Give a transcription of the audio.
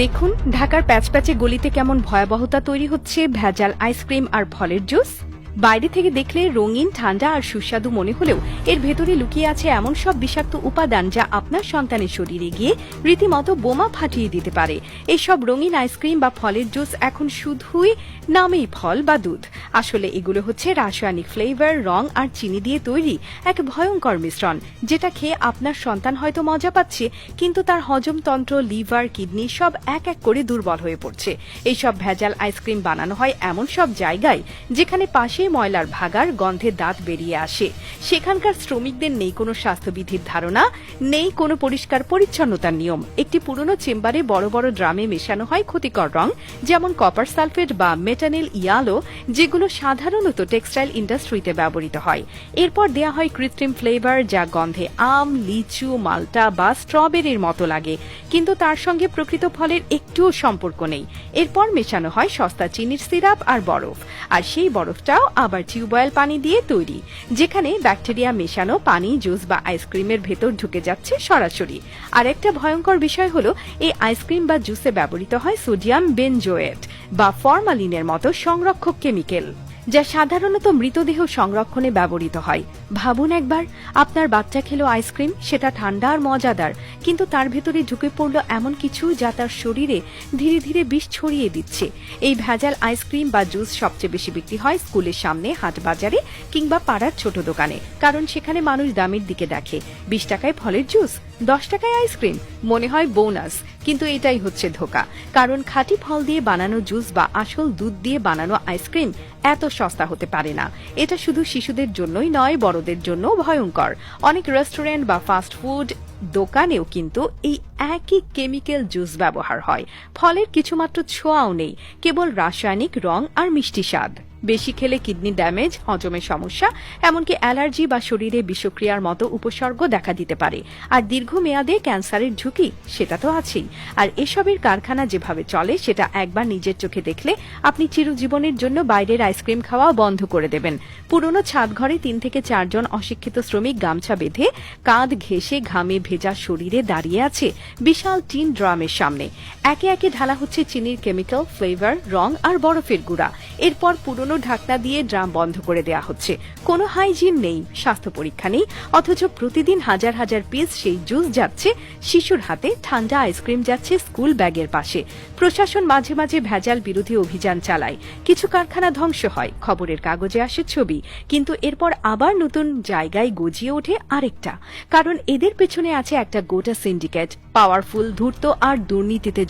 দেখুন ঢাকার প্যাচপ্যাচে গলিতে কেমন ভয়াবহতা তৈরি হচ্ছে ভেজাল আইসক্রিম আর ফলের জুস। বাইরে থেকে দেখলে রঙিন, ঠান্ডা আর সুস্বাদু মনে হলেও এর ভেতরে লুকিয়ে আছে এমন সব বিষাক্ত উপাদান যা আপনার সন্তানের শরীরে গিয়ে রীতিমতো বোমা ফাটিয়ে দিতে পারে। এইসব রঙিন আইসক্রিম বা ফলের জুস এখন শুধুই নামেই ফল বা দুধ, আসলে এগুলো হচ্ছে রাসায়নিক ফ্লেভার, রং আর চিনি দিয়ে তৈরি এক ভয়ঙ্কর মিশ্রণ, যেটা খেয়ে আপনার সন্তান হয়তো মজা পাচ্ছে, কিন্তু তার হজমতন্ত্র, লিভার, কিডনি সব এক এক করে দুর্বল হয়ে পড়ছে। এইসব ভেজাল আইসক্রিম বানানো হয় এমন সব জায়গায় যেখানে পাশে ময়লার ভাগার গন্ধে দাঁত বেরিয়ে আসে। সেখানকার শ্রমিকদের নেই কোনো স্বাস্থ্যবিধির ধারণা, নেই কোনো পরিষ্কার পরিচ্ছন্নতার নিয়ম। একটি পুরনো চেম্বারে বড় বড় ড্রামে মেশানো হয় ক্ষতিকর রং, যেমন কপার সালফেট বা মেটানিল ইয়ালো, যেগুলো সাধারণত টেক্সটাইল ইন্ডাস্ট্রিতে ব্যবহৃত হয়। এরপর দেয়া হয় কৃত্রিম ফ্লেভার, যা গন্ধে আম, লিচু, মাল্টা বা স্ট্রবেরির মতো লাগে, কিন্তু তার সঙ্গে প্রকৃত ফলের একটুও সম্পর্ক নেই। এরপর মেশানো হয় সস্তা চিনির সিরাপ আর বরফ, আর সেই বরফটাও আবার টিউবওয়েল পানি দিয়ে তৈরি, যেখানে ব্যাকটেরিয়া মেশানো পানি, জুস বা আইসক্রিমের ভেতর ঢুকে যাচ্ছে সরাসরি। আর একটা ভয়ঙ্কর বিষয় হলো, এই আইসক্রিম বা জুসে ব্যবহৃত হয় সোডিয়াম বেনজোয়েট বা ফরমালিনের মতো সংরক্ষক কেমিক্যাল, যা সাধারণত মৃতদেহ সংরক্ষণে ব্যবহৃত হয়। ভাবুন একবার, আপনার বাচ্চা খেলো আইসক্রিম, সেটা ঠান্ডা আর মজাদার, কিন্তু তার ভেতরে ঢুকে পড়ল এমন কিছু যা তার শরীরে ধীরে ধীরে বিষ ছড়িয়ে দিচ্ছে। এই ভেজাল আইসক্রিম বা জুস সবচেয়ে বেশি বিক্রি হয় স্কুলের সামনে, হাট বাজারে কিংবা পাড়ার ছোট দোকানে, কারণ সেখানে মানুষ দামের দিকে দেখে। 20 টাকায় ফলের জুস, 10 টাকায় আইসক্রিম, মনে হয় বোনাস, কিন্তু এটাই হচ্ছে ধোঁকা। কারণ খাঁটি ফল দিয়ে বানানো জুস বা আসল দুধ দিয়ে বানানো আইসক্রিম এত সস্তা হতে পারে না। এটা শুধু শিশুদের জন্যই নয়, বড়দের জন্য ভয়ঙ্কর। অনেক রেস্টুরেন্ট বা ফাস্ট ফুড দোকানেও কিন্তু এই একই কেমিক্যাল জুস ব্যবহার হয়। ফলের কিছুমাত্র ছোঁয়াও নেই, কেবল রাসায়নিক রং আর মিষ্টি স্বাদ। বেশি খেলে কিডনি ড্যামেজ, হজমের সমস্যা, এমনকি অ্যালার্জি বা শরীরে বিষক্রিয়ার মতো উপসর্গ দেখা দিতে পারে। আর দীর্ঘমেয়াদে ক্যান্সারের ঝুঁকি সেটা তো আছেই। আর এসবের কারখানা যেভাবে চলে, সেটা একবার নিজের চোখে দেখলে আপনি চিরজীবনের জন্য বাইরের আইসক্রিম খাওয়া বন্ধ করে দেবেন। পুরনো ছাদ ঘরে 3 থেকে 4 জন অশিক্ষিত শ্রমিক গামছা বেঁধে, কাঁধ ঘেঁষে ঘামে ভেজা শরীরে দাঁড়িয়ে আছে বিশাল টিন ড্রামের সামনে। একে একে ঢালা হচ্ছে চিনির কেমিক্যাল, ফ্লেভার, রং আর বরফের গুঁড়া। এরপর পুরনো ঢাকনা দিয়ে ড্রাম বন্ধ করে দেয়া হচ্ছে। কোনো হাইজিন নেই, স্বাস্থ্য পরীক্ষা নেই, অথচ প্রতিদিন হাজার হাজার পিস সেই জুস যাচ্ছে শিশুর হাতে, ঠান্ডা আইসক্রিম যাচ্ছে স্কুল ব্যাগের পাশে। প্রশাসন মাঝে মাঝে ভেজাল বিরোধী অভিযান চালায়, কিছু কারখানা ধ্বংস হয়, খবরের কাগজে আসে ছবি, কিন্তু এরপর আবার নতুন জায়গায় গজিয়ে ওঠে আরেকটা। কারণ এদের পেছনে আছে একটা গোটা সিন্ডিকেট, পাওয়ারফুল, ধূর্ত আর দুর্নীতিতে